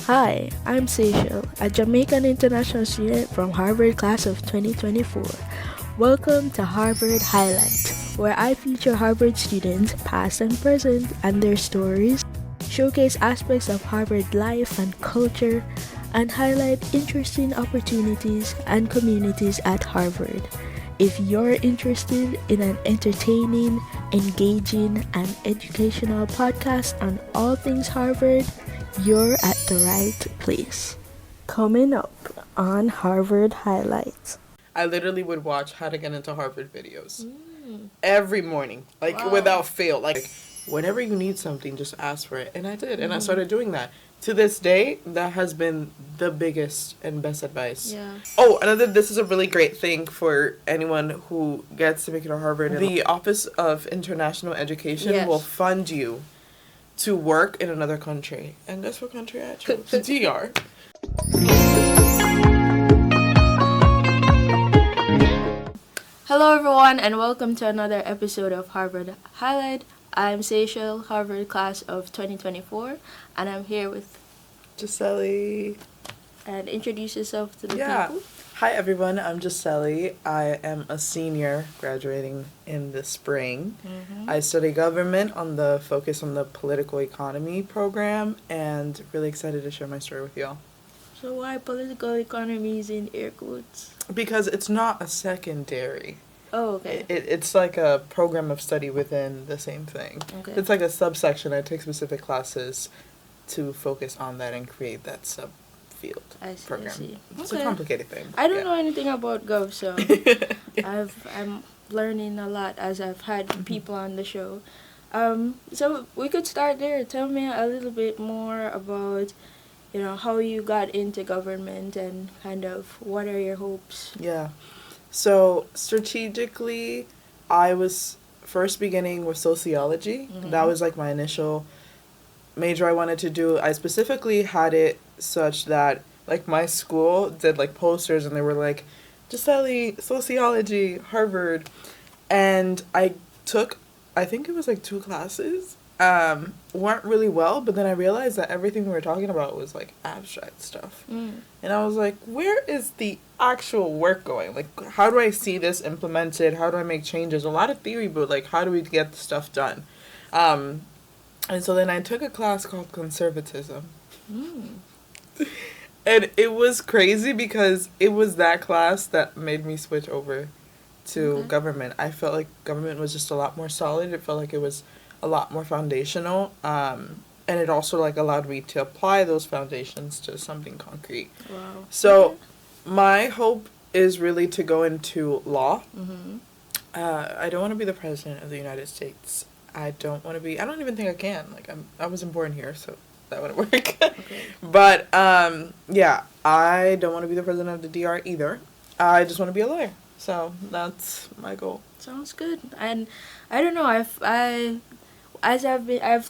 Hi, I'm Seychelle, a Jamaican international student from Harvard class of 2024. Welcome to Harvard Highlight, where I feature Harvard students, past and present, and their stories, showcase aspects of Harvard life and culture, and highlight interesting opportunities and communities at Harvard. If you're interested in an entertaining, engaging, and educational podcast on all things Harvard, you're at the right place. Coming up on Harvard Highlights. I literally would watch How to Get Into Harvard videos every morning, Wow. without fail. Like, whenever you need something, just ask for it. And I did, and I started doing that. To this day, that has been the biggest and best advice. Yeah. Oh, this is a really great thing for anyone who gets to make it to Harvard. The Office of International Education will fund you to work in another country. And guess what country I chose? DR. Hello everyone and welcome to another episode of Harvard Highlight. I'm Seychelle, Harvard class of 2024, and I'm here with Yosely. And introduce yourself to the people. Hi everyone, I'm Yosely. I am a senior graduating in the spring. I study government on the Focus on the Political Economy program and really excited to share my story with y'all. So why political economy is in air quotes? Because it's not a secondary. Oh, okay. It's like a program of study within the same thing. Okay. It's like a subsection. I take specific classes to focus on that and create that subfield program. I see. It's a complicated thing. I don't know anything about Gov, so I'm learning a lot as I've had people on the show. So we could start there. Tell me a little bit more about, how you got into government and kind of what are your hopes? Yeah. So strategically, I was first beginning with sociology. That was like my initial major I wanted to do. I specifically had it such that like my school did like posters and they were like, Yosely, sociology, Harvard. And I took, I think it was like 2 classes. Weren't really well, but then I realized that everything we were talking about was like abstract stuff. And I was like, where is the actual work going? Like, how do I see this implemented? How do I make changes? A lot of theory, but like, how do we get the stuff done? And so then I took a class called conservatism. And it was crazy because it was that class that made me switch over to government. I felt like government was just a lot more solid. It felt like it was a lot more foundational, and it also like allowed me to apply those foundations to something concrete. Wow. So my hope is really to go into law. I don't want to be the president of the United States. I don't even think I can. Like I wasn't born here, so that wouldn't work. But yeah, I don't want to be the president of the DR either. I just want to be a lawyer. So that's my goal. Sounds good. And I don't know, I've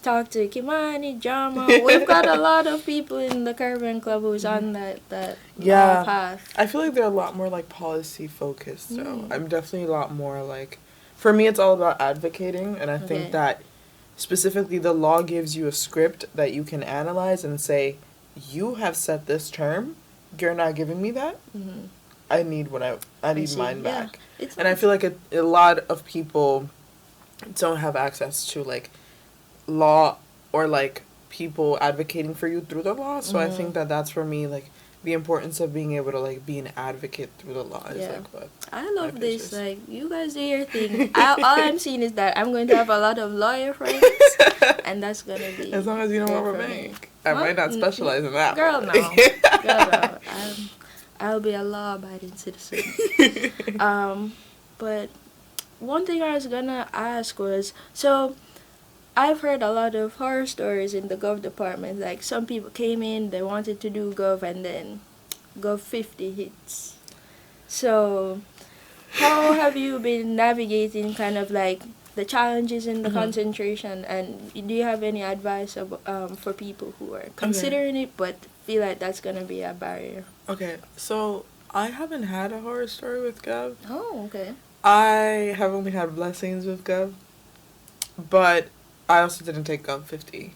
talked to Kimani, Jama. We've got a lot of people in the Caravan Club who's on that path. I feel like they're a lot more like policy focused. So I'm definitely a lot more like, for me it's all about advocating, and I think that specifically the law gives you a script that you can analyze and say, you have set this term, you're not giving me that. I need mine back. And I feel like a lot of people don't have access to like law or like people advocating for you through the law. So I think that that's for me like the importance of being able to like be an advocate through the law is like what I love this. Like, you guys do your thing. All I'm seeing is that I'm going to have a lot a lot of friends, and that's gonna be as long as you don't rob a bank. I might not specialize in that. Girl, no. I'll be a law-abiding citizen. But one thing I was gonna ask was, so I've heard a lot of horror stories in the Gov department. Like, some people came in, they wanted to do Gov, and then Gov 50 hits. So how have you been navigating kind of like the challenges in the concentration, and do you have any advice for people who are considering it but feel like that's gonna be a barrier? Okay, so I haven't had a horror story with Gov. Oh, okay. I have only had blessings with Gov, but I also didn't take Gov 50.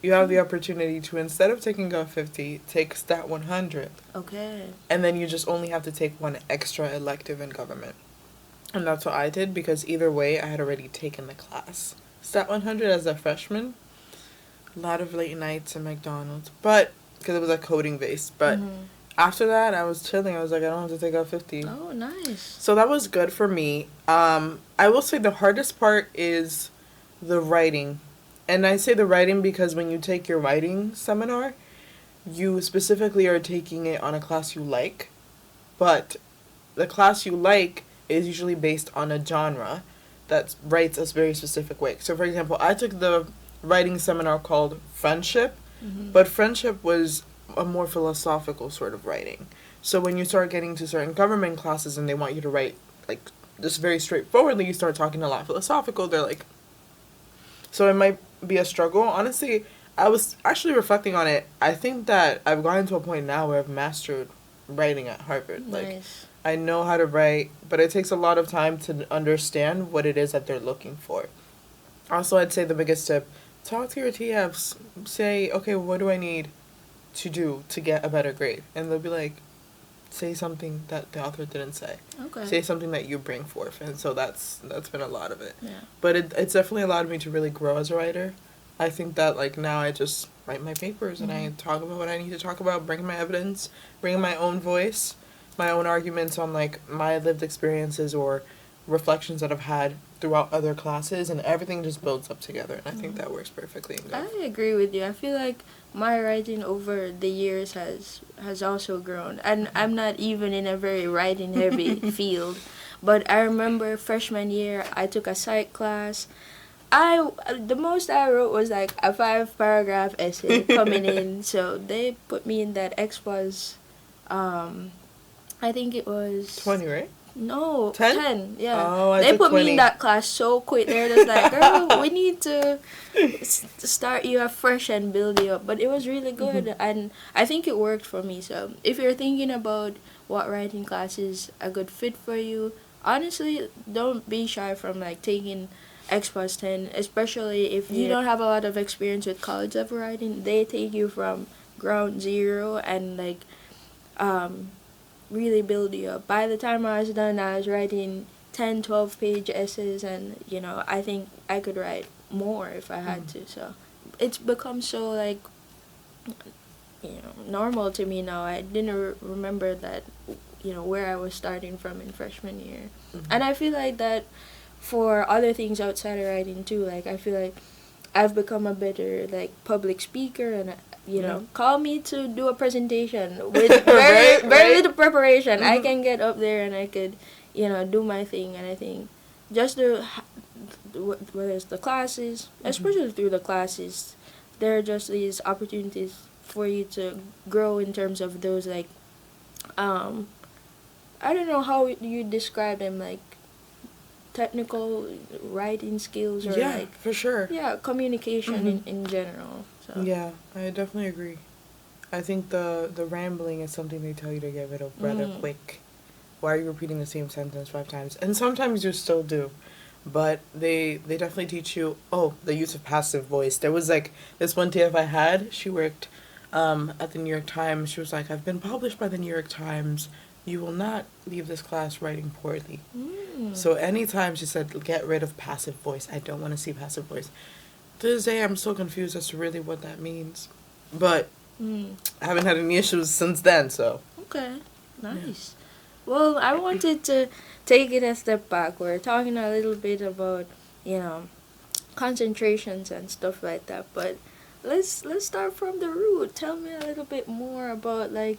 you have the opportunity to, instead of taking Gov 50, take Stat 100. Okay. And then you just only have to take one extra elective in government. And that's what I did, because either way, I had already taken the class. Stat 100 as a freshman, a lot of late nights at McDonald's, but, because it was like coding based, but after that, I was chilling. I was like, I don't have to take out 50. Oh, nice. So that was good for me. I will say the hardest part is the writing. And I say the writing because when you take your writing seminar, you specifically are taking it on a class you like. But the class you like is usually based on a genre that writes a very specific way. So, for example, I took the writing seminar called Friendship, but Friendship was a more philosophical sort of writing. So when you start getting to certain government classes and they want you to write, like, just very straightforwardly, you start talking a lot philosophical, they're like... So it might be a struggle. Honestly, I was actually reflecting on it. I think that I've gotten to a point now where I've mastered writing at Harvard. Nice. Like, I know how to write, but it takes a lot of time to understand what it is that they're looking for. Also, I'd say the biggest tip, talk to your TFs. Say, okay, what do I need to do to get a better grade? And they'll be like, say something that the author didn't say. Okay. Say something that you bring forth. And so that's been a lot of it. Yeah. But it's definitely allowed me to really grow as a writer. I think that, like, now I just write my papers and I talk about what I need to talk about, bring my evidence, bring my own voice, my own arguments on, like, my lived experiences or reflections that I've had throughout other classes, and everything just builds up together, and I think that works perfectly in I Gov. agree with you. I feel like my writing over the years has also grown, and I'm not even in a very writing heavy field, but I remember freshman year I took a psych class. The most I wrote was like a 5-paragraph essay coming in, so they put me in that Expos. I think it was 20, right? No, 10? 10, yeah. Oh, I they took put 20. me in that class so quick. They're just like, girl, we need to start you afresh and build you up. But it was really good, and I think it worked for me. So if you're thinking about what writing class is a good fit for you, honestly, don't be shy from, like, taking Expos 10, especially if you don't have a lot of experience with college level writing. They take you from ground zero and, like, really build you up. By the time I was done, I was writing 10, 12-page essays, and, I think I could write more if I had to. So it's become so, like, normal to me now. I didn't remember that, where I was starting from in freshman year. And I feel like that for other things outside of writing too. Like, I feel like I've become a better, like, public speaker, and call me to do a presentation with very little preparation. I can get up there and I could, do my thing. And I think just whether it's the classes, especially through the classes, there are just these opportunities for you to grow in terms of those, like, I don't know how you describe them, like, technical writing skills, or like, for sure. Yeah, communication in general. So. Yeah, I definitely agree. I think the rambling is something they tell you to get rid of rather quick. Why are you repeating the same sentence 5 times? And sometimes you still do. But they definitely teach you, the use of passive voice. There was, like, this one TF I had, she worked at the New York Times. She was like, I've been published by the New York Times. You will not leave this class writing poorly. So anytime she said, get rid of passive voice, I don't want to see passive voice. To this day, I'm still confused as to really what that means. But I haven't had any issues since then, so. Okay, nice. Yeah. Well, I wanted to take it a step back. We're talking a little bit about, concentrations and stuff like that. But let's start from the root. Tell me a little bit more about, like,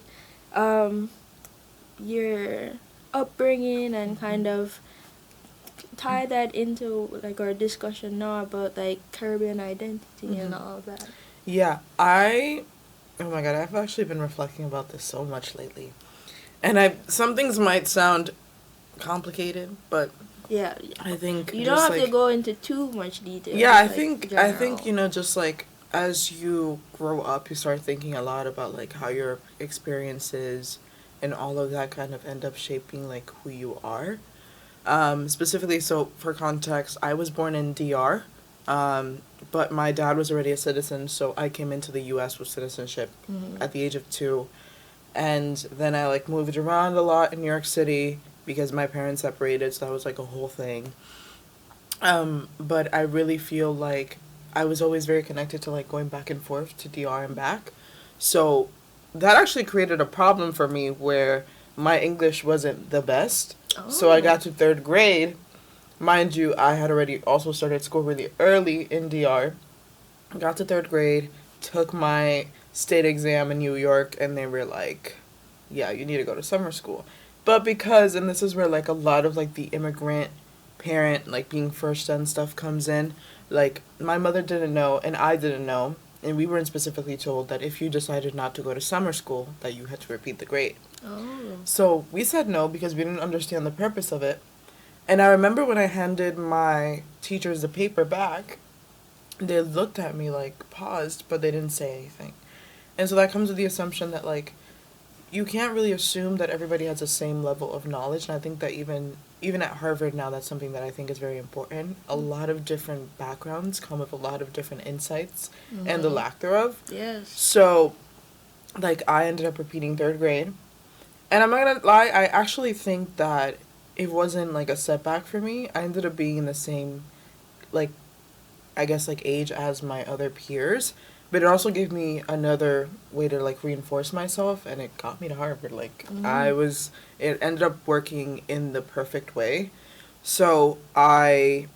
your upbringing, and kind of tie that into, like, our discussion now about, like, Caribbean identity and all of that. Yeah, oh my god, I've actually been reflecting about this so much lately. And some things might sound complicated, but yeah, I think you don't have to go into too much detail. Yeah, I think just, like, as you grow up, you start thinking a lot about, like, how your experiences and all of that kind of end up shaping, like, who you are. Specifically, so for context, I was born in DR, but my dad was already a citizen, so I came into the U.S. with citizenship at the age of 2. And then I, like, moved around a lot in New York City because my parents separated, so that was, like, a whole thing. But I really feel like I was always very connected to, like, going back and forth to DR and back. So that actually created a problem for me where my English wasn't the best. Oh. So I got to 3rd grade. Mind you, I had already also started school really early in DR. Got to 3rd grade, took my state exam in New York, and they were like, yeah, you need to go to summer school. But because, and this is where, like, a lot of, like, the immigrant parent, like, being first and stuff comes in, like, my mother didn't know, and I didn't know, and we weren't specifically told that if you decided not to go to summer school, that you had to repeat the grade. Oh. So we said no because we didn't understand the purpose of it. And I remember when I handed my teachers the paper back, they looked at me, like, paused, but they didn't say anything. And so that comes with the assumption that, like, you can't really assume that everybody has the same level of knowledge. And I think that even at Harvard now, that's something that I think is very important. A lot of different backgrounds come with a lot of different insights and the lack thereof. Yes. So, like, I ended up repeating 3rd grade. And I'm not gonna lie, I actually think that it wasn't, like, a setback for me. I ended up being in the same, like, I guess, like, age as my other peers. But it also gave me another way to, like, reinforce myself, and it got me to Harvard. Like, it ended up working in the perfect way. So I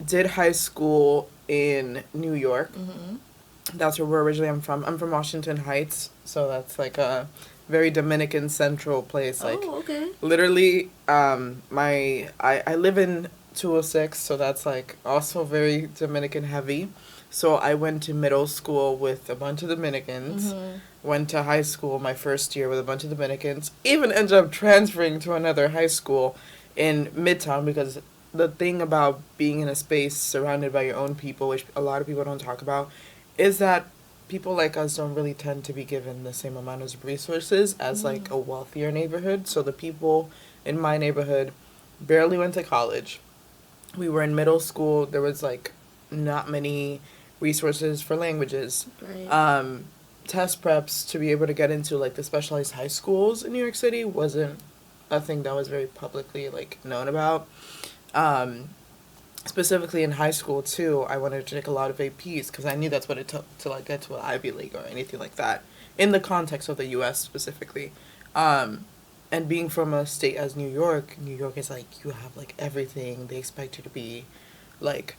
did high school in New York. That's where originally I'm from. I'm from Washington Heights, so that's, like, a very Dominican central place. Like, okay. Literally, I live in 206, so that's, like, also very Dominican heavy. So I went to middle school with a bunch of Dominicans, went to high school my first year with a bunch of Dominicans, even ended up transferring to another high school in Midtown, because the thing about being in a space surrounded by your own people, which a lot of people don't talk about, is that people like us don't really tend to be given the same amount of resources as, like, a wealthier neighborhood. So the people in my neighborhood barely went to college. We were in middle school. There was, like, not many resources for languages. Right. Test preps to be able to get into, like, the specialized high schools in New York City wasn't a thing that was very publicly, like, known about. Specifically in high school, too, I wanted to take a lot of APs because I knew that's what it took to, like, get to an Ivy League or anything like that, in the context of the U.S. specifically. And being from a state as New York is, like, you have, like, everything. They expect you to be, like,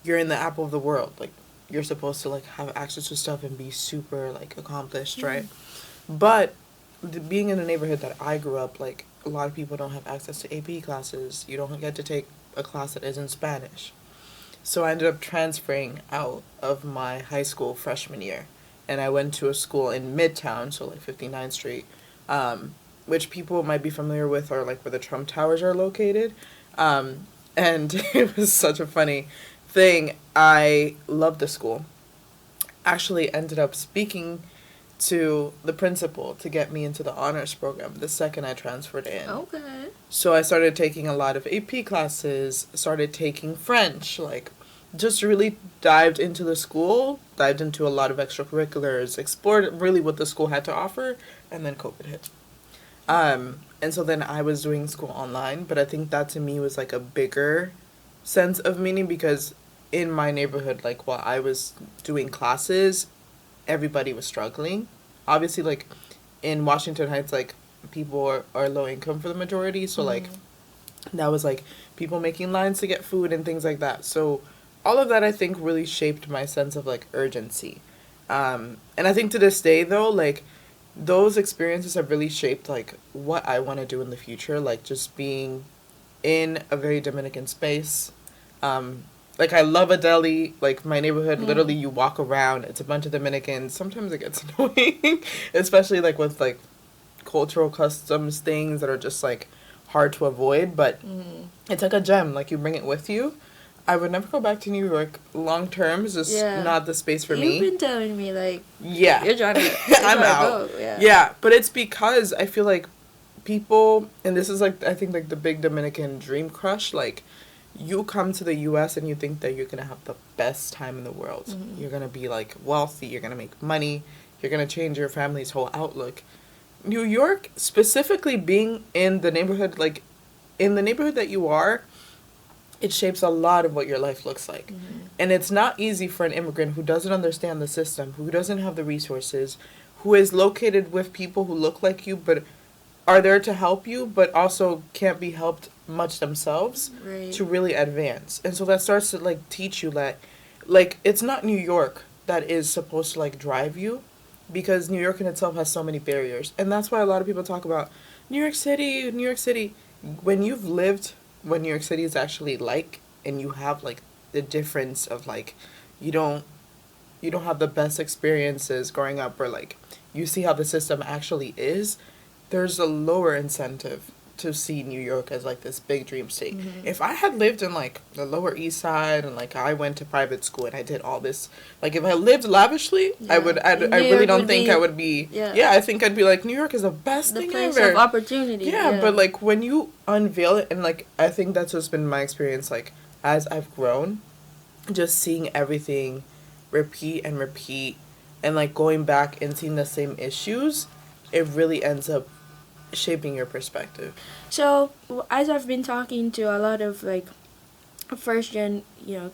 you're in the apple of the world. Like, you're supposed to, like, have access to stuff and be super, like, accomplished, right? But being in the neighborhood that I grew up, like, a lot of people don't have access to AP classes. You don't get to take a class that is in Spanish. So I ended up transferring out of my high school freshman year. And I went to a school in Midtown, so, like, 59th Street, which people might be familiar with, or, like, where the Trump Towers are located. And it was such a funny thing. I loved the school. Actually ended up speaking to the principal to get me into the honors program the second I transferred in. Okay. So I started taking a lot of AP classes, started taking French, like, just really dived into the school, dived into a lot of extracurriculars, explored really what the school had to offer, and then COVID hit. And so then I was doing school online, but I think that to me was, like, a bigger sense of meaning, because in my neighborhood, like, while I was doing classes, everybody was struggling. Obviously, like, in Washington Heights, like, people are low income for the majority, so like, that was, like, people making lines to get food and things like that. So all of that, I think, really shaped my sense of, like, urgency. And I think to this day, though, like, those experiences have really shaped, like, what I want to do in the future, like, just being in a very Dominican space. Like, I love a deli. Like, my neighborhood, literally, you walk around, it's a bunch of Dominicans. Sometimes it gets annoying, especially, like, with, like, cultural customs things that are just, like, hard to avoid. But it's like a gem. Like, you bring it with you. I would never go back to New York long term. It's just not the space for me. You've been telling me, like, you're trying to I'm out. Go. Yeah, but it's because I feel like people, and this is, like, I think, like, the big Dominican dream crush, like, you come to the US and you think that you're going to have the best time in the world. Mm-hmm. You're going to be like wealthy, you're going to make money, you're going to change your family's whole outlook. New York, specifically being in the neighborhood, like in the neighborhood that you are, it shapes a lot of what your life looks like. Mm-hmm. And it's not easy for an immigrant who doesn't understand the system, who doesn't have the resources, who is located with people who look like you but are there to help you but also can't be helped much themselves, Right. to really advance. And so that starts to like teach you that like it's not New York that is supposed to like drive you, because New York in itself has so many barriers. And that's why a lot of people talk about New York City, New York City. When you've lived what New York City is actually like, and you have like the difference of like you don't have the best experiences growing up, or like you see how the system actually is, there's a lower incentive to see New York as like this big dream state. Mm-hmm. If I had lived in like the Lower East Side and like I went to private school and I did all this, like if I lived lavishly, Yeah. I New really York don't would think be- I would be. yeah. Yeah, I think I'd be like, New York is the best The thing place ever. of opportunity. Yeah, but like when you unveil it, and like I think that's just been my experience, like as I've grown, just seeing everything repeat and repeat, and like going back and seeing the same issues, it really ends up shaping your perspective. So, as I've been talking to a lot of like first gen,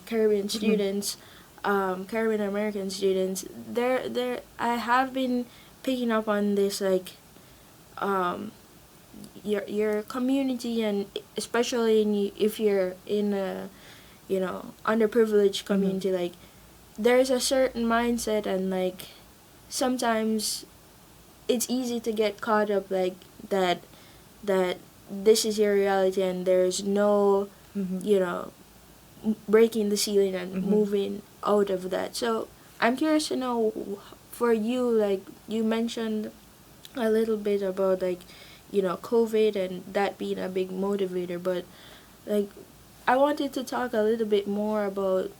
Caribbean students, Caribbean American students, I have been picking up on this like, your community, and especially if you're in a, underprivileged community, like there's a certain mindset, and like sometimes it's easy to get caught up like that this is your reality and there's no breaking the ceiling and moving out of that. So I'm curious to know, for you, like you mentioned a little bit about like COVID and that being a big motivator, but like I wanted to talk a little bit more about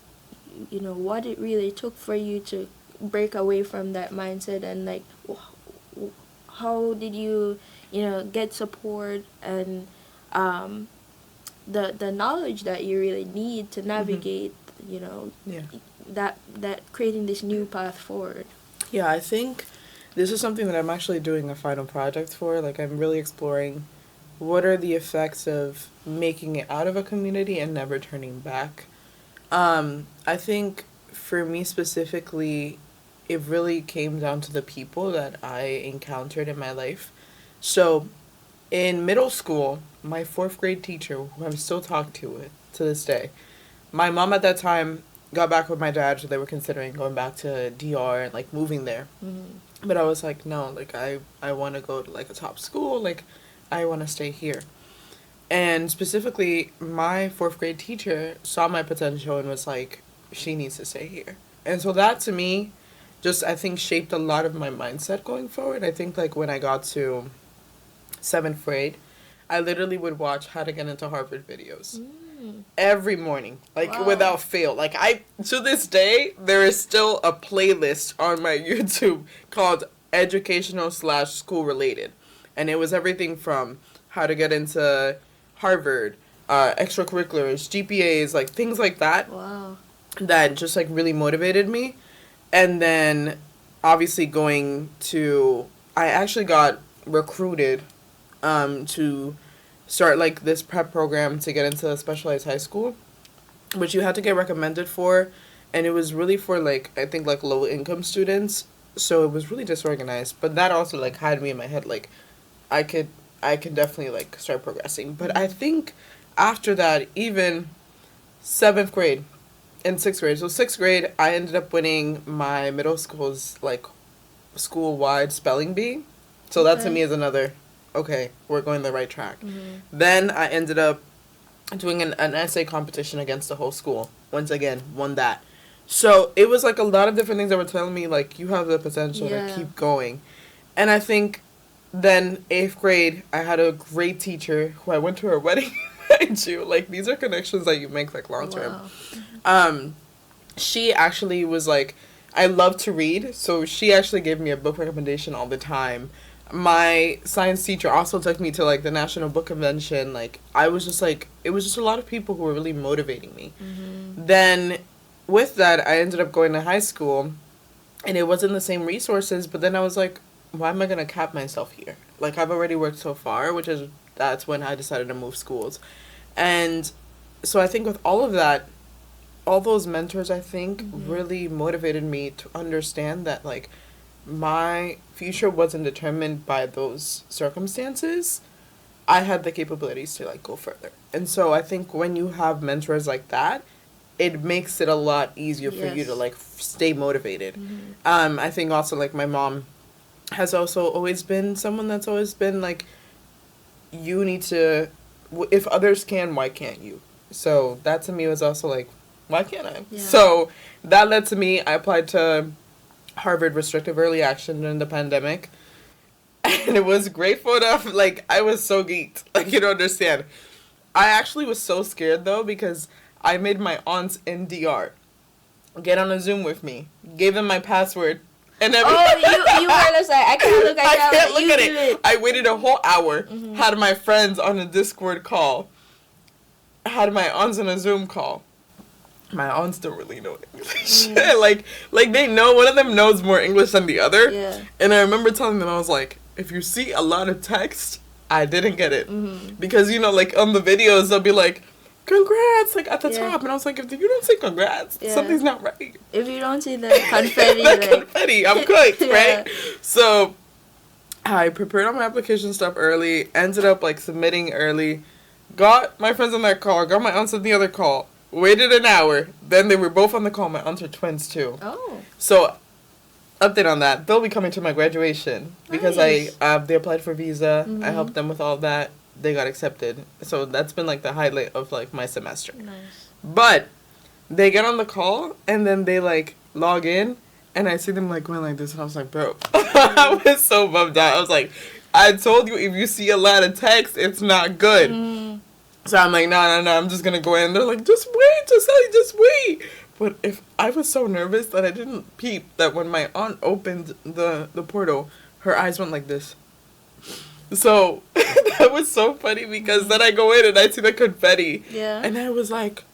what it really took for you to break away from that mindset, and like how did you get support and the knowledge that you really need to navigate Yeah. that creating this new path forward. Yeah, I think this is something that I'm actually doing a final project for. Like, I'm really exploring what are the effects of making it out of a community and never turning back. I think for me specifically, it really came down to the people that I encountered in my life. So, in middle school, my 4th grade teacher, who I'm still talking to this day, my mom at that time got back with my dad, so they were considering going back to DR and like moving there. Mm-hmm. But I was like, no, like I want to go to like a top school, like I want to stay here. And specifically, my 4th grade teacher saw my potential and was like, she needs to stay here. And so that to me just, I think, shaped a lot of my mindset going forward. I think like when I got to 7th grade, I literally would watch How to Get Into Harvard videos. Every morning, like Wow. without fail. Like to this day, there is still a playlist on my YouTube called educational/school related. And it was everything from how to get into Harvard, extracurriculars, GPAs, like things like that. Wow. That just like really motivated me. And then obviously I actually got recruited to start like this prep program to get into a specialized high school, which you had to get recommended for, and it was really for like I think like low income students, so it was really disorganized. But that also like had me in my head like I could definitely like start progressing. But I think after that, even 7th grade and 6th grade, so 6th grade I ended up winning my middle school's like school wide spelling bee, so that to me is another okay, we're going the right track. Then I ended up doing an essay competition against the whole school. Once again, won that. So it was like a lot of different things that were telling me like you have the potential to keep going. And I think then 8th grade, I had a great teacher who I went to her wedding. Mind you, like these are connections that you make like long term. Wow. She actually was like, I love to read, so she actually gave me a book recommendation all the time. My science teacher also took me to like the National Book Convention. Like I was just like, it was just a lot of people who were really motivating me. Then with that, I ended up going to high school, and it wasn't the same resources, but then I was like, why am I going to cap myself here? Like I've already worked so far, that's when I decided to move schools. And so I think with all of that, all those mentors, I think, really motivated me to understand that, like, my future wasn't determined by those circumstances. I had the capabilities to, like, go further. And so I think when you have mentors like that, it makes it a lot easier for you to, like, stay motivated. I think also, like, my mom has also always been someone that's always been, like, you need to, if others can, why can't you? So that to me was also, like, why can't I? Yeah. So that led to me, I applied to Harvard Restrictive Early Action during the pandemic. And it was grateful enough, like, I was so geeked. Like, you don't understand. I actually was so scared, though, because I made my aunts in DR get on a Zoom with me, gave them my password, and everything. Oh, you were just like, I can't look at it. I waited a whole hour, had my friends on a Discord call, had my aunts on a Zoom call. My aunts don't really know English. like they know, one of them knows more English than the other. Yeah. And I remember telling them, I was like, if you see a lot of text, I didn't get it. Because, you know, like on the videos, they'll be like, congrats, like at the top. And I was like, if you don't say congrats, something's not right. If you don't see the confetti, confetti, I'm cooked, right? So I prepared all my application stuff early, ended up like submitting early, got my friends on that call, got my aunts on the other call. Waited an hour. Then they were both on the call. My aunts are twins, too. Oh. So, update on that. They'll be coming to my graduation. Because they applied for visa. I helped them with all that. They got accepted. So, that's been, like, the highlight of, like, my semester. Nice. But, they get on the call, and then they, like, log in. And I see them, like, going like this. And I was like, bro. I was so bummed out. I was like, I told you, if you see a lot of text, it's not good. So I'm like, no, I'm just going to go in. They're like, just wait, Yosely, just wait. But if I was so nervous that I didn't peep that when my aunt opened the portal, her eyes went like this. So that was so funny because then I go in and I see the confetti. Yeah. And I was like,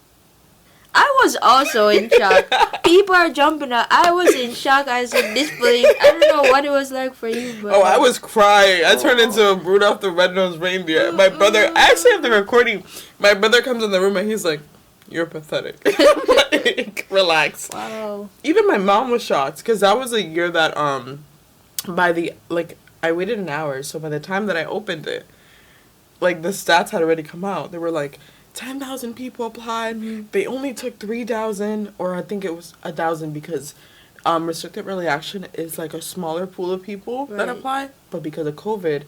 I was also in shock. People are jumping out. I was in shock. I was in disbelief. I don't know what it was like for you, but... Oh, I was crying. I turned into Rudolph the Red-Nosed Reindeer. My brother... I actually have the recording. My brother comes in the room and he's like, you're pathetic. Like, relax. Wow. Even my mom was shocked because that was a year that, by the... Like, I waited an hour. So by the time that I opened it, like, the stats had already come out. They were like... 10,000 people applied. They only took 3,000, or I think it was 1,000 because restricted early action is like a smaller pool of people that apply. But because of COVID,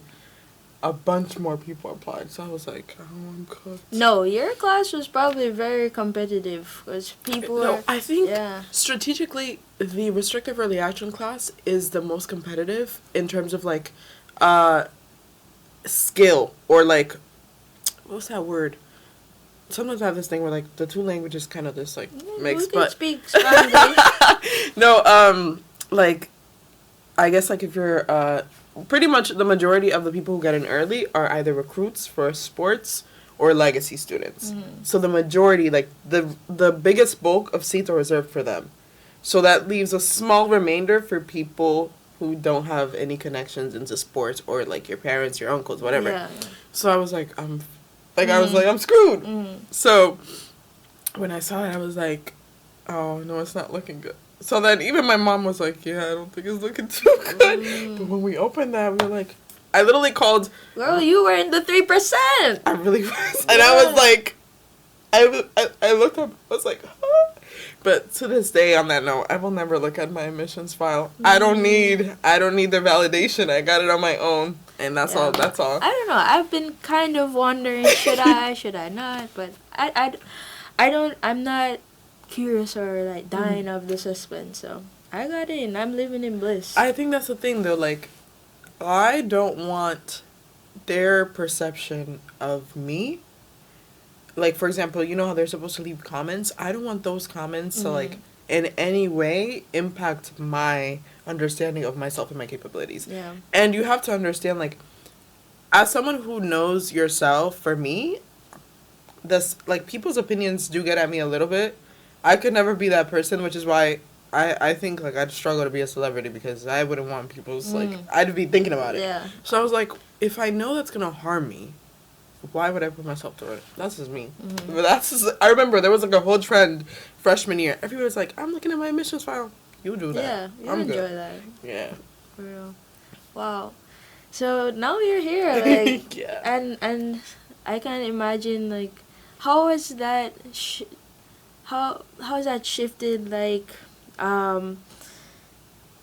a bunch more people applied. So I was like, oh, I'm cooked. No, your class was probably very competitive because people. No, I think strategically the restricted early action class is the most competitive in terms of like skill or like what's that word? Sometimes I have this thing where, like, the two languages kind of just, like, mix, but... speak Spanish. No, like, I guess, like, if you're, pretty much the majority of the people who get in early are either recruits for sports or legacy students. So the majority, like, the biggest bulk of seats are reserved for them. So that leaves a small remainder for people who don't have any connections into sports or, like, your parents, your uncles, whatever. Yeah. So I was like, I was like, I'm screwed. So when I saw it, I was like, oh, no, it's not looking good. So then even my mom was like, yeah, I don't think it's looking too good. But when we opened that, we were like, I literally called. Girl, you were in the 3%. I really was. And I was like, I looked up, I was like, huh? But to this day, on that note, I will never look at my admissions file. I don't need their validation. I got it on my own. And that's all. I don't know. I've been kind of wondering, should I not? But I'm not curious or like dying of the suspense. So I got in. I'm living in bliss. I think that's the thing though. Like, I don't want their perception of me. Like, for example, you know how they're supposed to leave comments? I don't want those comments to like in any way impact my understanding of myself and my capabilities. Yeah. And you have to understand, like, as someone who knows yourself, for me, this, like, people's opinions do get at me a little bit. I could never be that person, which is why I think, like, I'd struggle to be a celebrity, because I wouldn't want people's, like, I'd be thinking about it. Yeah. So I was like, if I know that's going to harm me, why would I put myself through it? That's just me. But that's just, I remember there was, like, a whole trend freshman year. Everybody was like, I'm looking at my admissions file. You do that. Yeah, you I'm enjoy good. that. Yeah. For real. Wow. So now you're here, like, Yeah. and I can imagine, like, how has that how has that shifted, like,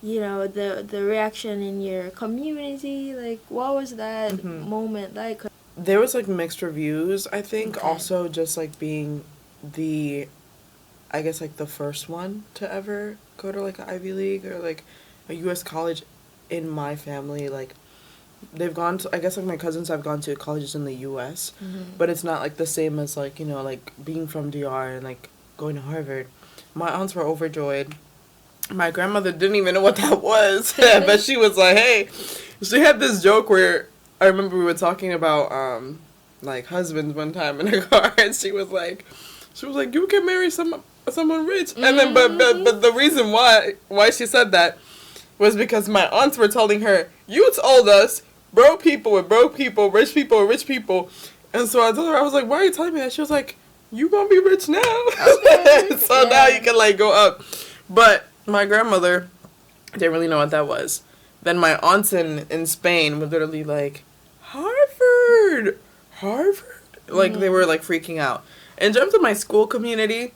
you know, the reaction in your community, like, what was that moment like? There was, like, mixed reviews, I think. Okay. Also, just, like, being the, I guess, like, the first one to ever go to, like, an Ivy League or, like, a U.S. college in my family. Like, they've gone to, I guess, like, my cousins have gone to colleges in the U.S., but it's not, like, the same as, like, you know, like, being from DR and, like, going to Harvard. My aunts were overjoyed. My grandmother didn't even know what that was, but she was like, hey. She had this joke where I remember we were talking about, like, husbands one time in her car, and she was like, you can marry someone rich. And then, but the reason why she said that was because my aunts were telling her, you told us broke people with broke people, rich people with rich people. And so I told her, I was like, why are you telling me that? She was like, you gonna be rich now. Okay. So now you can, like, go up. But my grandmother didn't really know what that was. Then my aunts in Spain were literally like, Harvard. Like, they were, like, freaking out. In terms of my school community,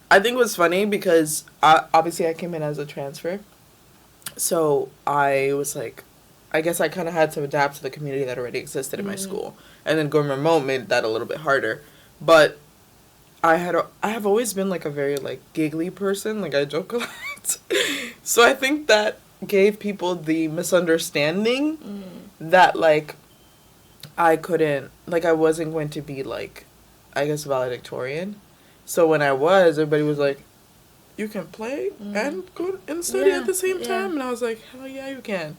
I think it was funny because obviously I came in as a transfer. So I was like, I guess I kind of had to adapt to the community that already existed in my school. And then going remote made that a little bit harder. But I have always been, like, a very, like, giggly person. Like, I joke a lot. So I think that gave people the misunderstanding that, like, I couldn't, like, I wasn't going to be, like, I guess, valedictorian. So when I was, everybody was like, you can play and go and study at the same time? And I was like, hell yeah, you can.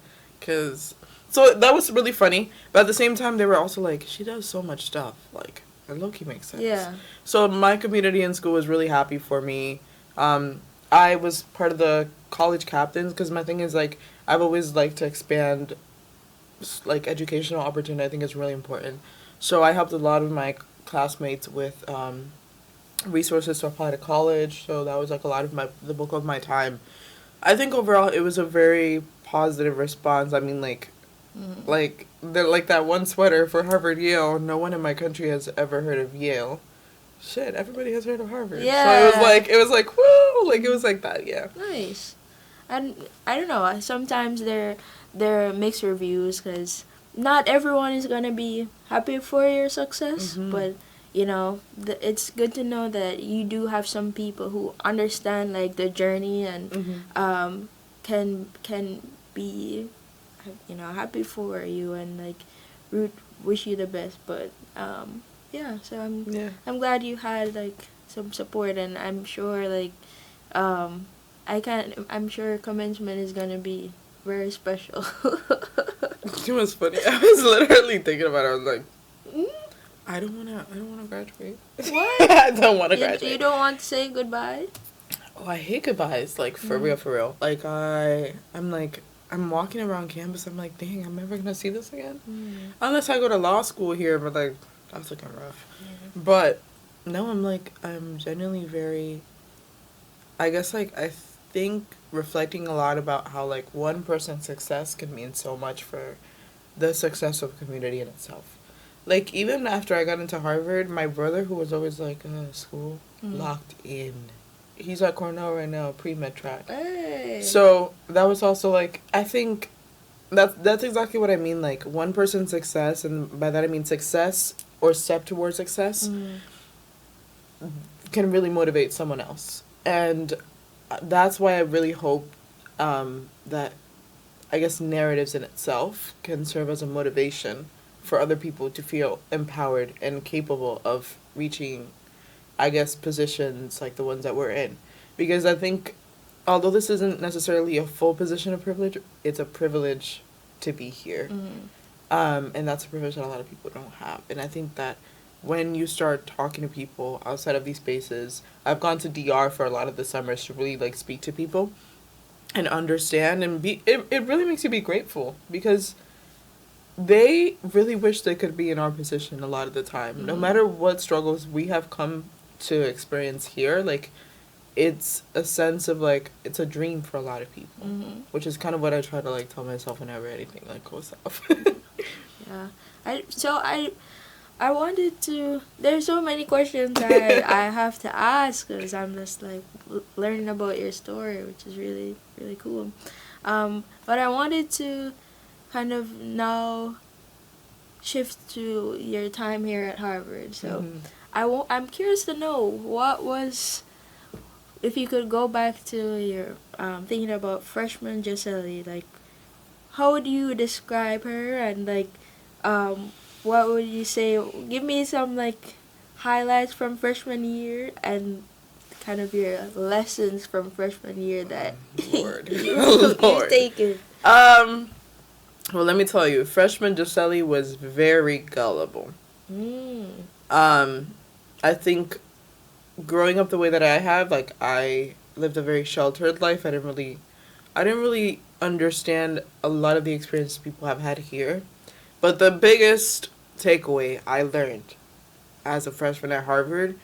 So that was really funny. But at the same time, they were also like, she does so much stuff. Like, it low-key makes sense. Yeah. So my community in school was really happy for me. I was part of the college captains because my thing is, like, I've always liked to expand, like, educational opportunity. I think it's really important. So I helped a lot of my classmates with resources to apply to college. So that was, like, a lot of the bulk of my time. I think overall it was a very positive response. I mean, like, like that one sweater for Harvard Yale. No one in my country has ever heard of Yale. Shit, everybody has heard of Harvard. Yeah. So it was like woo, like, it was like that. Yeah. Nice. And I don't know. Sometimes they're mixed reviews because not everyone is gonna be happy for your success, but you know, it's good to know that you do have some people who understand, like, the journey and can be, you know, happy for you and, like, wish you the best. But yeah, so I'm glad you had, like, some support, and I'm sure, like, I'm sure commencement is gonna be very special. It was funny. I was literally thinking about it. I was like, I don't wanna graduate. What? I don't wanna graduate. You don't want to say goodbye? Oh, I hate goodbyes. Like, for real. Like, I'm walking around campus. I'm like, dang, I'm never gonna see this again. Unless I go to law school here, but, like, that's looking rough. But no, I'm genuinely very, I guess, like, I think reflecting a lot about how, like, one person's success can mean so much for the success of a community in itself. Like, even after I got into Harvard, my brother, who was always like, school, locked in. He's at Cornell right now, pre-med track. Hey. So that was also, like, I think that's exactly what I mean. Like, one person's success, and by that I mean success or step towards success, can really motivate someone else. And that's why I really hope that, I guess, narratives in itself can serve as a motivation for other people to feel empowered and capable of reaching, I guess, positions like the ones that we're in. because I think although this isn't necessarily a full position of privilege, it's a privilege to be here. And that's a privilege that a lot of people don't have. And I think that when you start talking to people outside of these spaces, I've gone to DR for a lot of the summers to really like speak to people and understand and it really makes you be grateful because they really wish they could be in our position a lot of the time. No matter what struggles we have come to experience here, like it's a sense of like it's a dream for a lot of people, which is kind of what I try to like tell myself whenever anything like goes off. Yeah, I wanted to. There's so many questions I have to ask because I'm just like learning about your story, which is really really cool. But I wanted to kind of now shift to your time here at Harvard. So I'm curious to know what was, if you could go back to your thinking about freshman Yosely, like how would you describe her and like what would you say? Give me some like highlights from freshman year and kind of your lessons from freshman year that Lord. you've taken. Well, let me tell you, freshman Yosely was very gullible. I think growing up the way that I have, like I lived a very sheltered life. I didn't really understand a lot of the experiences people have had here. But the biggest takeaway I learned as a freshman at Harvard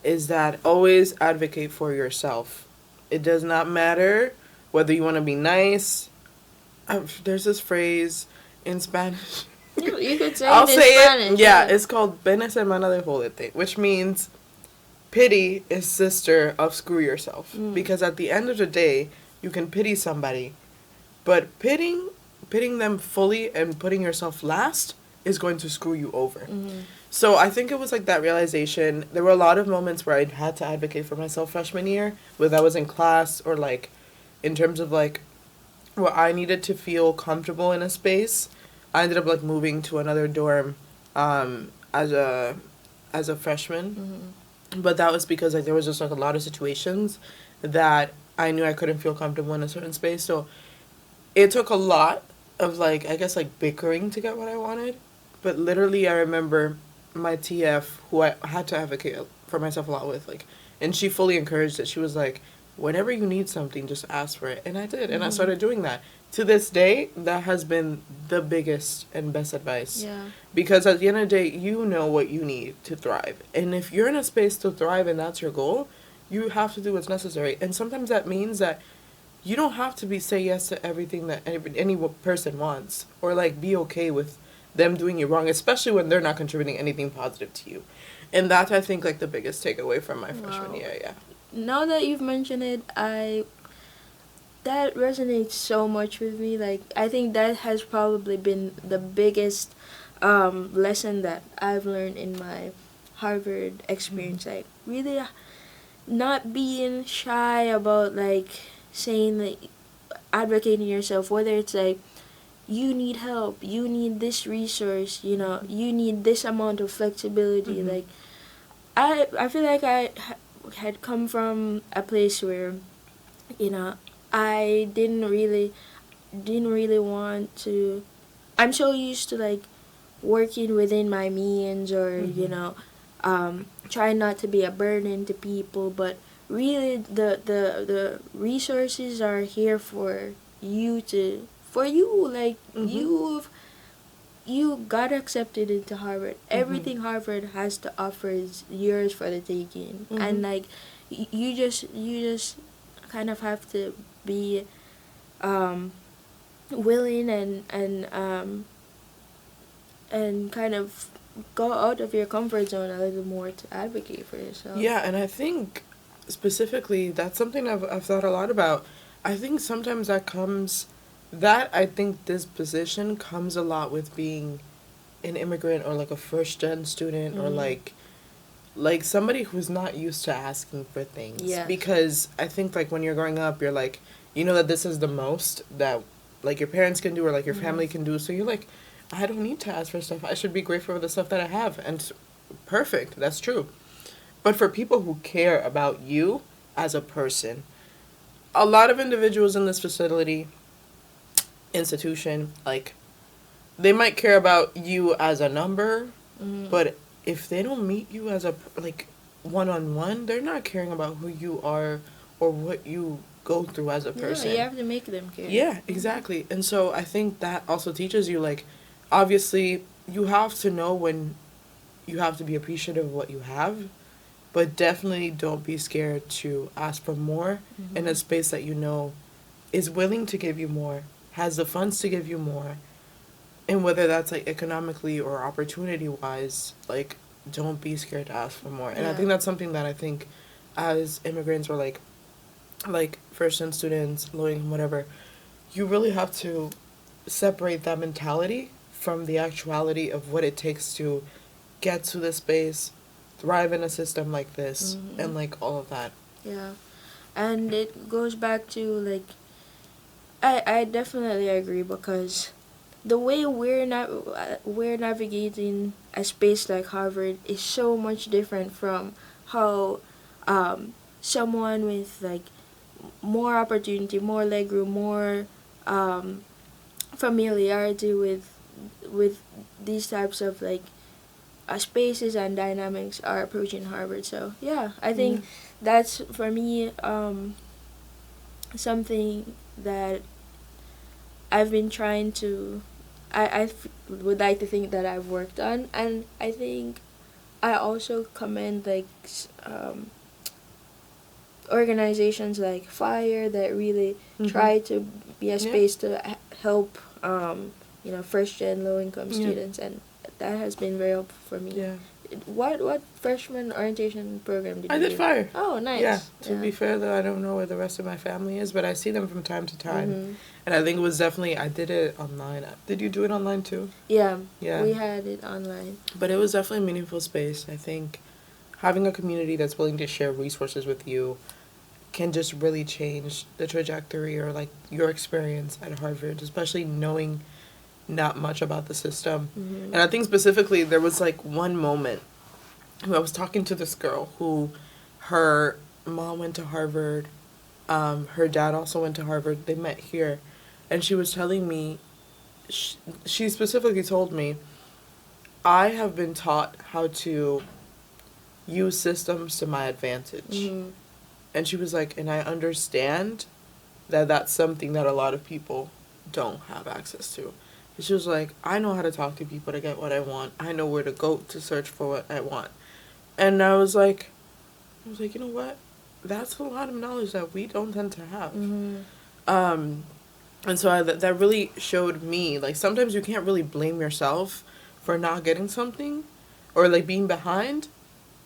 is that always advocate for yourself. It does not matter whether you want to be nice. There's this phrase in Spanish. You could say I'll it in say Spanish. it. Yeah, it's called Pena semana de jodete, which means pity is sister of screw yourself. Because at the end of the day, you can pity somebody, but pitying them fully and putting yourself last is going to screw you over. So I think it was like that realization. There were a lot of moments where I had to advocate for myself freshman year, whether I was in class or like in terms of like where I needed to feel comfortable in a space. I ended up like moving to another dorm as a freshman. But that was because like there was just like a lot of situations that I knew I couldn't feel comfortable in a certain space. So it took a lot of like, I guess like bickering to get what I wanted. But literally I remember my TF, who I had to advocate for myself a lot with, like, and she fully encouraged it. She was like, whenever you need something, just ask for it. And I did. And I started doing that. To this day, that has been the biggest and best advice. Yeah. Because at the end of the day, you know what you need to thrive. And if you're in a space to thrive and that's your goal, you have to do what's necessary. And sometimes that means that you don't have to say yes to everything that any person wants. Or, like, be okay with them doing you wrong, especially when they're not contributing anything positive to you. And that's, I think, like, the biggest takeaway from my freshman year, yeah. Now that you've mentioned it, that resonates so much with me. Like, I think that has probably been the biggest lesson that I've learned in my Harvard experience. Like, really not being shy about, like, saying, like, advocating yourself, whether it's, like, you need help, you need this resource, you know, you need this amount of flexibility. Like, I feel like I had come from a place where, you know, I didn't really want to. I'm so used to like working within my means, or you know, trying not to be a burden to people. But really, the resources are here for you like you got accepted into Harvard. Everything Harvard has to offer is yours for the taking, and like you just kind of have to be willing and kind of go out of your comfort zone a little more to advocate for yourself. Yeah, and I think specifically that's something I've thought a lot about. I think sometimes I think this position comes a lot with being an immigrant or like a first gen student or like somebody who's not used to asking for things. Yeah. Because I think like when you're growing up, you're like, you know that this is the most that like your parents can do or like your family can do. So you're like, I don't need to ask for stuff. I should be grateful for the stuff that I have. And perfect. That's true. But for people who care about you, as a person. A lot of individuals in this institution, like, they might care about you as a number, but if they don't meet you as a, like, one-on-one, they're not caring about who you are or what you go through as a person. Yeah, you have to make them care. Yeah, exactly. And so I think that also teaches you, like, obviously, you have to know when you have to be appreciative of what you have, but definitely don't be scared to ask for more in a space that you know is willing to give you more, has the funds to give you more, and whether that's, like, economically or opportunity-wise, like, don't be scared to ask for more. And I think that's something that I think as immigrants or, like first-gen students, low income, whatever, you really have to separate that mentality from the actuality of what it takes to get to this space, thrive in a system like this, and, like, all of that. Yeah. And it goes back to, like, I definitely agree, because the way we're navigating a space like Harvard is so much different from how someone with, like, more opportunity, more legroom, more familiarity with these types of, like, spaces and dynamics are approaching Harvard. So yeah, I think that's, for me, something that I've been trying to, would like to think that I've worked on. And I think I also commend, like, organizations like FYRE that really try to be a space to help first gen low income students, and that has been very helpful for me. Yeah. What freshman orientation program did you I did do? FYRE. Oh, nice. Yeah. To be fair, though, I don't know where the rest of my family is, but I see them from time to time. And I think it was definitely, I did it online. Did you do it online too? Yeah. Yeah. We had it online. But it was definitely a meaningful space. I think having a community that's willing to share resources with you can just really change the trajectory or, like, your experience at Harvard, especially knowing not much about the system. And I think specifically there was, like, one moment where I was talking to this girl who, her mom went to Harvard, her dad also went to Harvard, they met here, and she was telling me, she specifically told me, I have been taught how to use systems to my advantage. And she was like, and I understand that that's something that a lot of people don't have access to. And she was like, I know how to talk to people to get what I want. I know where to go to search for what I want. And I was like, you know what? That's a lot of knowledge that we don't tend to have. And so that really showed me, like, sometimes you can't really blame yourself for not getting something or, like, being behind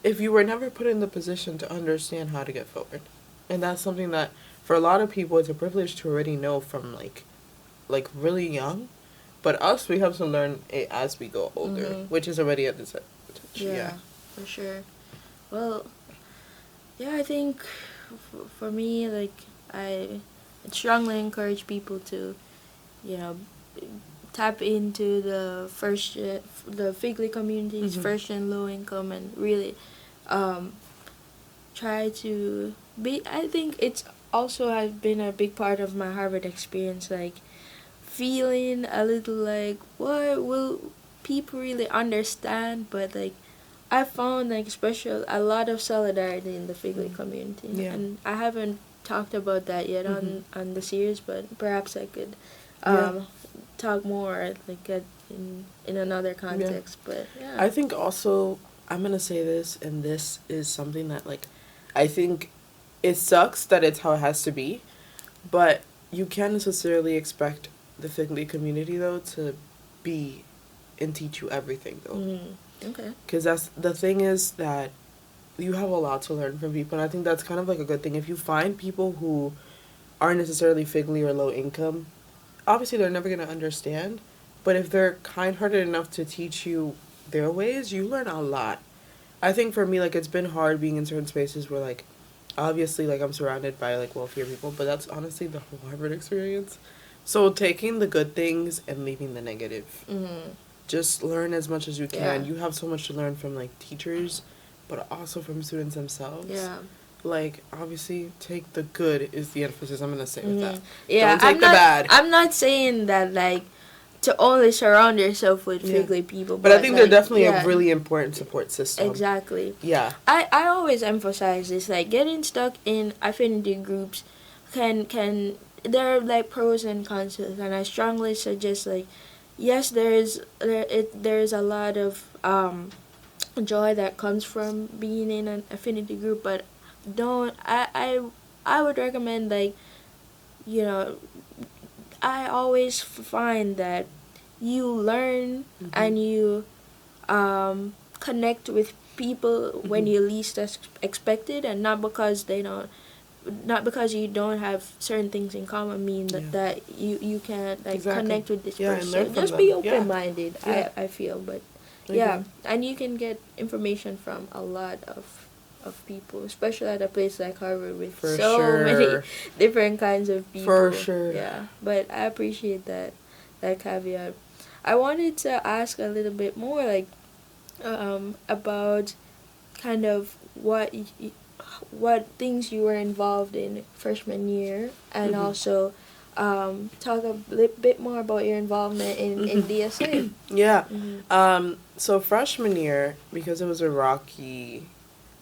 if you were never put in the position to understand how to get forward. And that's something that, for a lot of people, it's a privilege to already know from, like really young. But us, we have to learn it as we go older, which is already at this age. Yeah, for sure. Well, yeah, I think for me, like, I strongly encourage people to, tap into the Figley communities, first and low income, and really try to be. I think it's also has been a big part of my Harvard experience, like, feeling a little like, what will people really understand? But, like, I found, like, a lot of solidarity in the Figley community, and I haven't talked about that yet on the series, but perhaps I could talk more, like, in another context. But yeah, I think also, I'm gonna say this, and this is something that, like, I think it sucks that it's how it has to be, but you can't necessarily expect the Figley community, though, to be and teach you everything, though. Okay. Because that's the thing, is that you have a lot to learn from people, and I think that's kind of, like, a good thing. If you find people who aren't necessarily Figley or low income, obviously they're never going to understand, but if they're kind-hearted enough to teach you their ways, you learn a lot. I think for me, like, it's been hard being in certain spaces where, like, obviously, like, I'm surrounded by, like, wealthier people, but that's honestly the whole Harvard experience. So taking the good things and leaving the negative. Just learn as much as you can. You have so much to learn from, like, teachers, but also from students themselves. Yeah. like, obviously, take the good is the emphasis I'm going to say with that. Yeah, Don't take the bad. I'm not saying that, like, to only surround yourself with Yeah. figly people. But I think like, they're definitely yeah, a really important support system. exactly. Yeah. I always emphasize this, like, getting stuck in affinity groups can there are, like, pros and cons to it, and I strongly suggest, like, yes, there's a lot of joy that comes from being in an affinity group, but don't I would recommend, like, you know, I always find that you learn and you connect with people when you least expected, and not because you don't have certain things in common mean that you can't, like, connect with this person. And learn So from just them. be open minded. Yeah. I feel, but I yeah, agree. and you can get information from a lot of people, especially at a place like Harvard with For so sure. many different kinds of people. For sure. Yeah, but I appreciate that caveat. I wanted to ask a little bit more, like, about kind of what things you were involved in freshman year, and also talk a bit more about your involvement in DSA. Yeah. So freshman year, because it was a rocky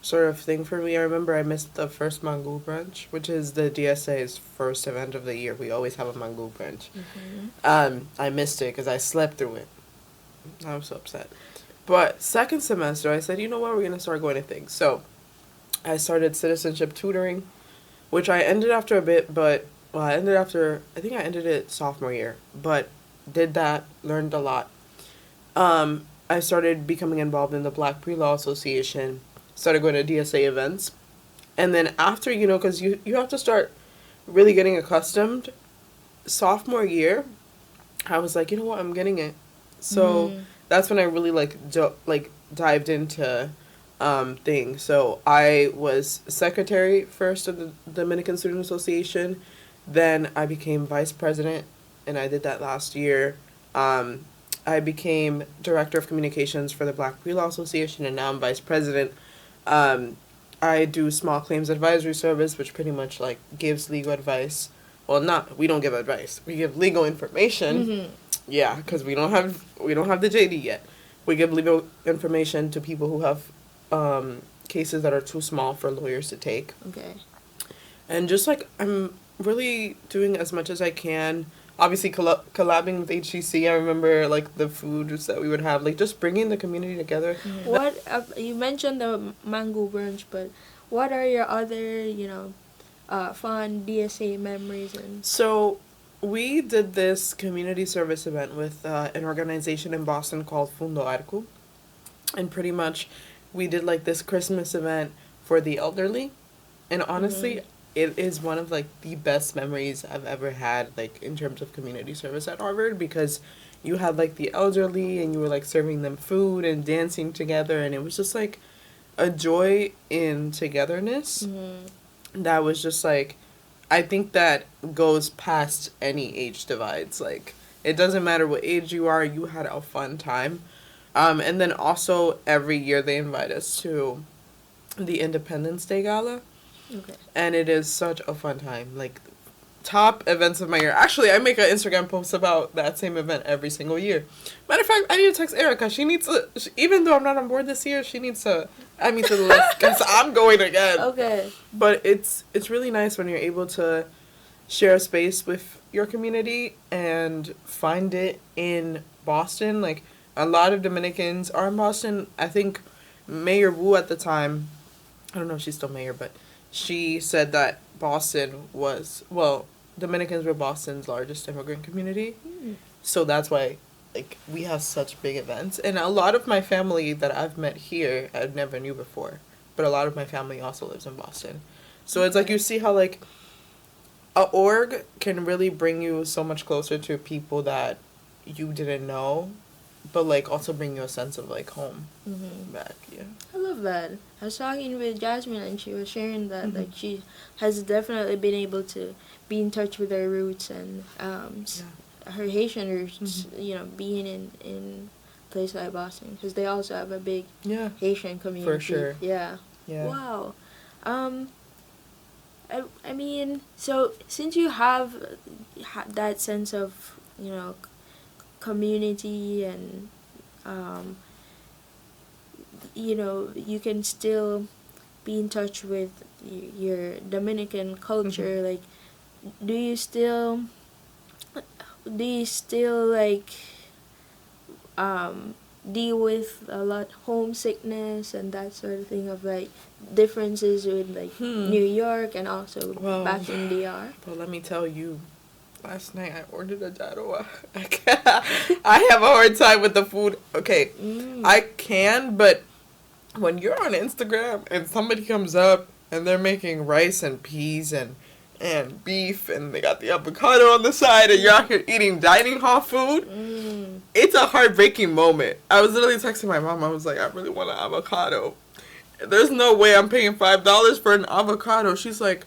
sort of thing for me, I remember I missed the first Mango brunch, which is the DSA's first event of the year. We always have a Mango brunch. I missed it because I slept through it. I was so upset. But second semester, I said, you know what, we're going to start going to things. So I started citizenship tutoring, which I ended after a bit, but, well, I think I ended it sophomore year, but did that, learned a lot. I started becoming involved in the Black Pre-Law Association, started going to DSA events, and then after, because you have to start really getting accustomed, sophomore year, I was like, you know what, I'm getting it. So that's when I really, dived into things. So I was secretary first of the Dominican Student Association, then I became vice president, and I did that last year. I became director of communications for the Black Pre-Law Association, and now I'm vice president. I do small claims advisory service, which pretty much, like, gives legal advice. Well, we don't give advice. We give legal information. Yeah, because we don't have the JD yet. We give legal information to people who have cases that are too small for lawyers to take. Okay. And just, like, I'm really doing as much as I can. Obviously, collabing with HCC, I remember, like, the foods that we would have, like, just bringing the community together. What you mentioned the Mango brunch, but what are your other, fun DSA memories? And So we did this community service event with an organization in Boston called Fundo Arco. And pretty much we did, like, this Christmas event for the elderly. And honestly, it is one of, like, the best memories I've ever had, like, in terms of community service at Harvard, because you had, like, the elderly and you were, like, serving them food and dancing together, and it was just, like, a joy in togetherness that was just, like, I think that goes past any age divides. Like, it doesn't matter what age you are, you had a fun time. And then also every year they invite us to the Independence Day Gala. okay. And it is such a fun time. Like, top events of my year. Actually, I make an Instagram post about that same event every single year. Matter of fact, I need to text Erica. She needs to, even though I'm not on board this year, she needs to add me to the list because I'm going again. Okay. But it's really nice when you're able to share a space with your community and find it in Boston. Like, a lot of Dominicans are in Boston. I think Mayor Wu at the time, I don't know if she's still mayor, but she said that Boston was, well, Dominicans were Boston's largest immigrant community. So that's why, like, we have such big events. And a lot of my family that I've met here, I never knew before. But a lot of my family also lives in Boston. So it's like you see how, like, a org can really bring you so much closer to people that you didn't know, but, like, also bring you a sense of, like, home back. Yeah. I love that. I was talking with Jasmine, and she was sharing that like she has definitely been able to be in touch with her roots and her Haitian roots. Being in a place like Boston, because they also have a big Haitian community. For sure. Yeah. Yeah. Wow. I mean, so since you have that sense of, community and, um, you can still be in touch with your Dominican culture. Like, do you still, like, deal with a lot homesickness and that sort of thing of like differences with like New York and also Well, back in DR? But let me tell you, last night I ordered a gyro. I have a hard time with the food. Okay, I can, but when you're on Instagram and somebody comes up and they're making rice and peas and beef and they got the avocado on the side and you're out here eating dining hall food, it's a heartbreaking moment. I was literally texting my mom. I was like, I really want an avocado. There's no way I'm paying $5 for an avocado. She's like,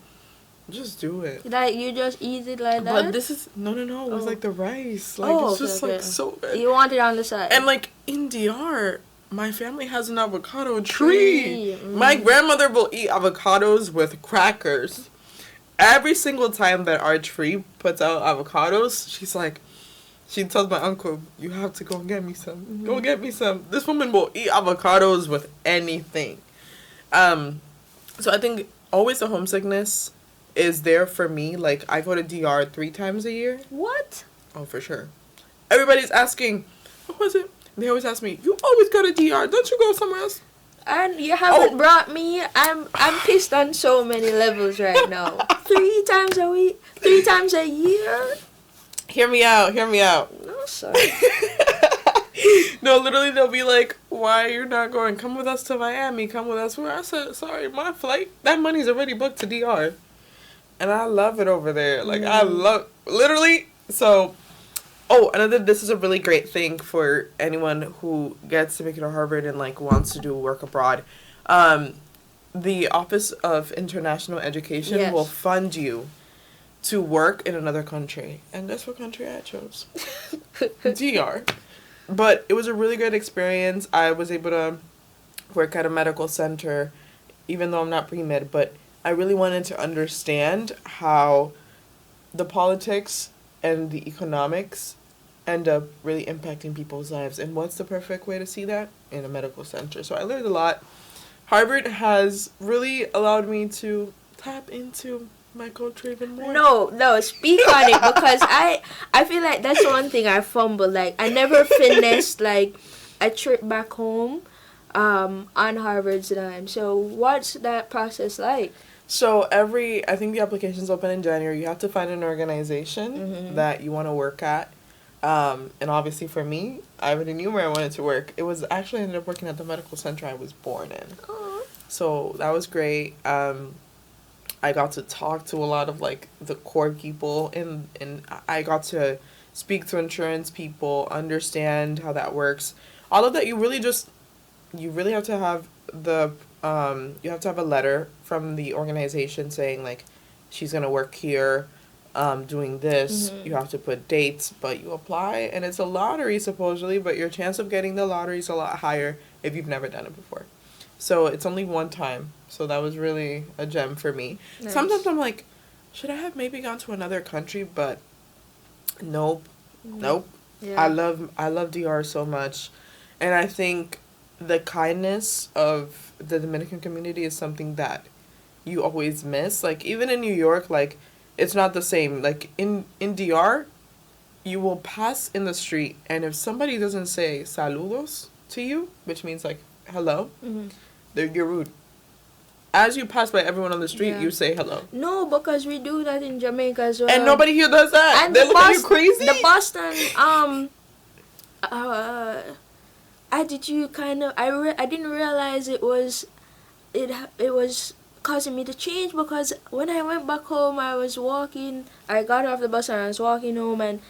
just do it. Like, you just eat it like that? But this is, no. It was like the rice. Like, it's just like so good. You want it on the side. And like in DR, my family has an avocado tree. My grandmother will eat avocados with crackers. Every single time that our tree puts out avocados, she's like, she tells my uncle, you have to go and get me some. Go get me some. This woman will eat avocados with anything. So I think always the homesickness is there for me. Like, I go to DR 3 times a year. What? Oh, for sure. Everybody's asking, what was it? They always ask me, you always go to DR. Don't you go somewhere else? And you haven't brought me. I'm pissed on so many levels right now. 3 times a week, 3 times a year. Hear me out. No, sorry. No, literally, they'll be like, why you're not going? Come with us to Miami. Come with us. Where? I said, sorry, my flight, that money's already booked to DR. And I love it over there. Like, I love, literally, so, this is a really great thing for anyone who gets to make it to Harvard and, like, wants to do work abroad. The Office of International Education will fund you to work in another country. And guess what country I chose? DR. But it was a really good experience. I was able to work at a medical center, even though I'm not pre-med, but I really wanted to understand how the politics and the economics end up really impacting people's lives. And what's the perfect way to see that? In a medical center. So I learned a lot. Harvard has really allowed me to tap into my culture even more. No, speak on it, because I feel like that's one thing I fumbled. Like, I never finished like a trip back home on Harvard's dime. So what's that process like? So I think the applications open in January. You have to find an organization that you want to work at. And obviously for me, I already knew where I wanted to work. It was actually, I ended up working at the medical center I was born in. Aww. So that was great. I got to talk to a lot of like the core people and I got to speak to insurance people, understand how that works. All of that, you really have to have you have to have a letter from the organization saying like, she's going to work here, doing this. You have to put dates, but you apply and it's a lottery supposedly, but your chance of getting the lottery is a lot higher if you've never done it before. So it's only one time. So that was really a gem for me. Nice. Sometimes I'm like, should I have maybe gone to another country? But nope. Yeah. I love DR so much. And I think the kindness of the Dominican community is something that you always miss. Like, even in New York, like, it's not the same. Like, in DR, you will pass in the street, and if somebody doesn't say saludos to you, which means, like, hello, you're rude. As you pass by everyone on the street, you say hello. No, because we do that in Jamaica as well. And nobody here does that. And they look at you crazy. The Boston, I didn't realize it was causing me to change, because when I went back home, I got off the bus and I was walking home, and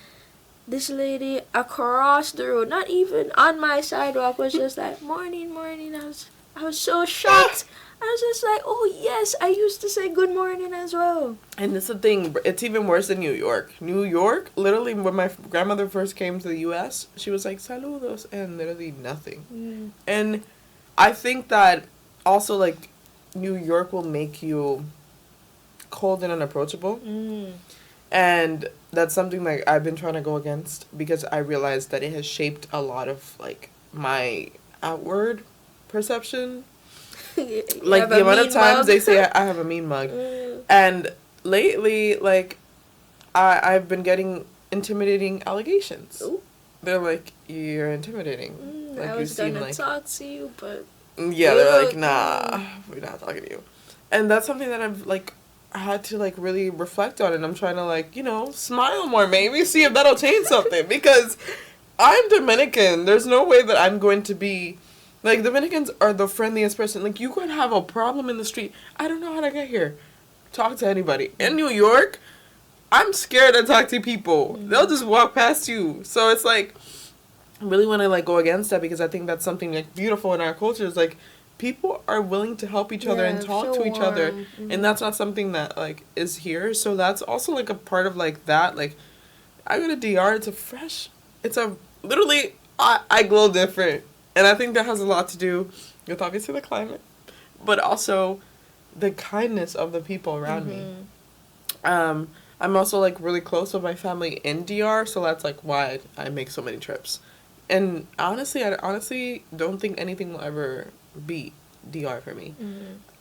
this lady across the road, not even on my sidewalk, was just like, morning. I was so shocked. I was just like, oh yes, I used to say good morning as well. And it's the thing, it's even worse in New York. New York, literally, when my grandmother first came to the U.S., she was like, saludos, and literally nothing. And I think that also, like, New York will make you cold and unapproachable. And that's something like I've been trying to go against because I realized that it has shaped a lot of like my outward perception. Like the amount of times they say I have a mean mug. And lately, like I've been getting intimidating allegations. Ooh. They're like, you're intimidating. Like I was gonna talk to you, but yeah, they're like, nah, we're not talking to you. And that's something that I've like had to like really reflect on, and I'm trying to like, you know, smile more, maybe see if that'll change something, because I'm Dominican. There's no way that I'm going to be like, Dominicans are the friendliest person. Like, you could have a problem in the street. I don't know how to get here. Talk to anybody. In New York, I'm scared to talk to people. They'll just walk past you. So it's like, I really want to like go against that, because I think that's something like beautiful in our culture. Is like, people are willing to help each other and talk to each other, and that's not something that like is here. So that's also like a part of like that. Like, I go to DR. It's a literally I glow different, and I think that has a lot to do with obviously the climate, but also the kindness of the people around me. I'm also like really close with my family in DR, so that's like why I make so many trips. And honestly, I honestly don't think anything will ever beat DR for me.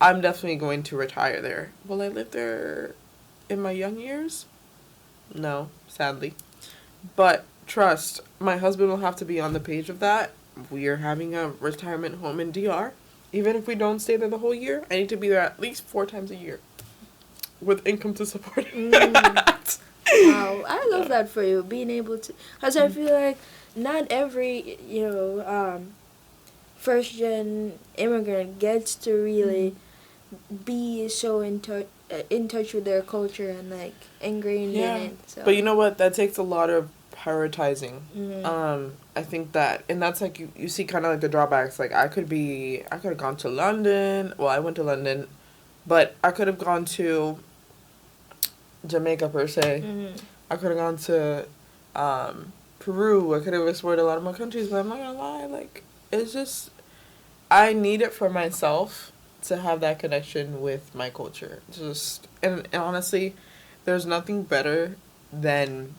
I'm definitely going to retire there. Will I live there in my young years? No, sadly. But trust, my husband will have to be on the page of that. We are having a retirement home in DR. Even if we don't stay there the whole year, I need to be there at least 4 times a year with income to support it. Wow, I love that for you, being able to, because I feel like not every, first gen immigrant gets to really be so in touch with their culture and like ingrained in it. So. But you know what? That takes a lot of prioritizing. I think that, and that's like you see kind of like the drawbacks. Like I could have gone to London. Well, I went to London, but I could have gone to Jamaica per se. I could have gone to Peru. I could have explored a lot of more countries, but I'm not gonna lie, like, it's just, I need it for myself to have that connection with my culture. Just, and honestly, there's nothing better than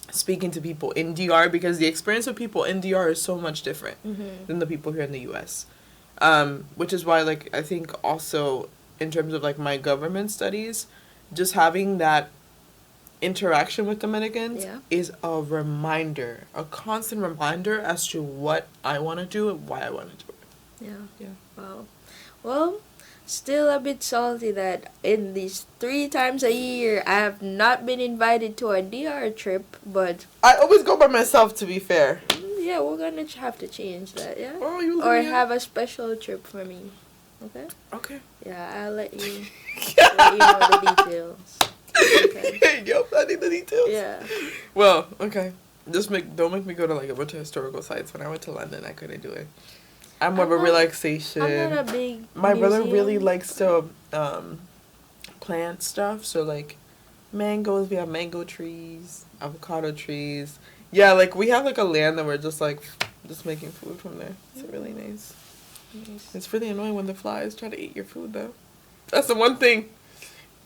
speaking to people in DR, because the experience of people in DR is so much different than the people here in the US. Which is why, like, I think also in terms of like my government studies, just having that interaction with Dominicans is a reminder, a constant reminder as to what I want to do and why I want to do it. Yeah. Wow. Well, still a bit salty that in these 3 times a year I have not been invited to a DR trip, but I always go by myself, to be fair. Yeah, we're gonna have to change that, yeah? Oh, or have a special trip for me. Okay? Yeah, I'll let you, let you know the details. Okay. Yo, I need the details. Yeah. Well, okay. Don't make me go to like a bunch of historical sites. When I went to London, I couldn't do it. I'm more of a relaxation. I'm not a big My brother really likes to plant stuff. So like mangoes, we have mango trees, avocado trees. Yeah, like we have like a land that we're just making food from there. It's really nice. It's really annoying when the flies try to eat your food though. That's the one thing.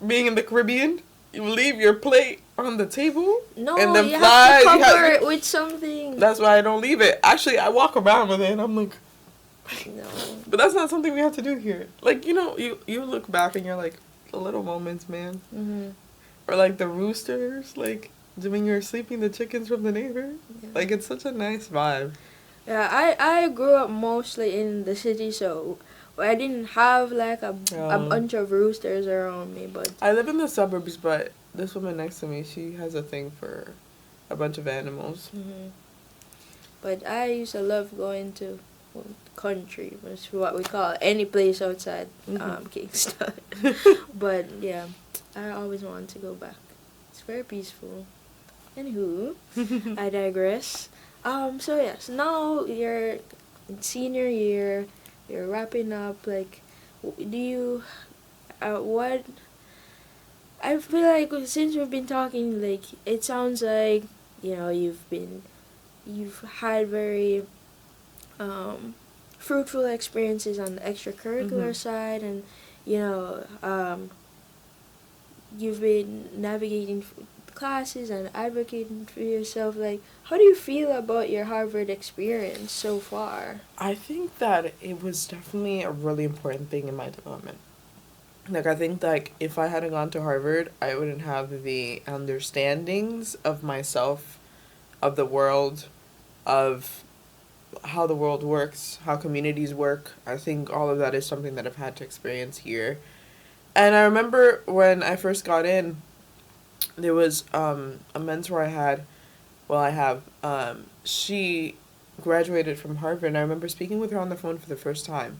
Being in the Caribbean, you leave your plate on the table. No, and then you flies, have to cover it with something. That's why I don't leave it. Actually, I walk around with it and I'm like... No. But that's not something we have to do here. Like, you know, you look back and you're like, the little moments, man. Or like the roosters, like when you're sleeping the chickens from the neighbor. Yeah. Like, it's such a nice vibe. Yeah, I grew up mostly in the city, so I didn't have like a bunch of roosters around me. But I live in the suburbs, but this woman next to me, she has a thing for a bunch of animals. But I used to love going to country, which is what we call any place outside Kingston. But yeah, I always wanted to go back. It's very peaceful. Anywho, I digress. So yes, now you're in senior year, you're wrapping up, like, do you, what, I feel like since we've been talking, like, it sounds like, you know, you've had very, fruitful experiences on the extracurricular side, and, you know, you've been navigating classes and advocating for yourself. Like, how do you feel about your Harvard experience so far? I think that it was definitely a really important thing in my development. Like, I think, like, if I hadn't gone to Harvard, I wouldn't have the understandings of myself, of the world, of how the world works, how communities work. I think all of that is something that I've had to experience here. And I remember when I first got in, there was a mentor I have, she graduated from Harvard, and I remember speaking with her on the phone for the first time.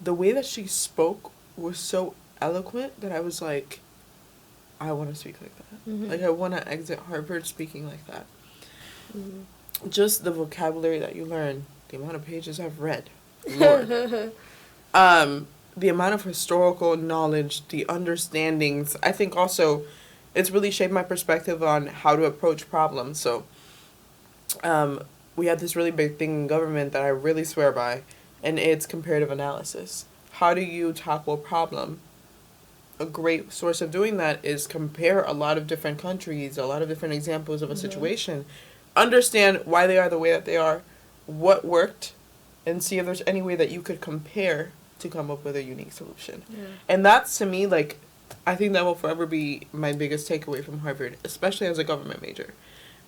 The way that she spoke was so eloquent that I was like, I want to speak like that. Mm-hmm. Like, I want to exit Harvard speaking like that. Mm-hmm. Just the vocabulary that you learn, the amount of pages I've read, Lord. The amount of historical knowledge, the understandings. I think also it's really shaped my perspective on how to approach problems. So we have this really big thing in government that I really swear by, and it's comparative analysis. How do you tackle a problem? A great source of doing that is compare a lot of different countries, a lot of different examples of a situation, understand why they are the way that they are, what worked, and see if there's any way that you could compare to come up with a unique solution. Yeah. And that's, to me, like, I think that will forever be my biggest takeaway from Harvard, especially as a government major.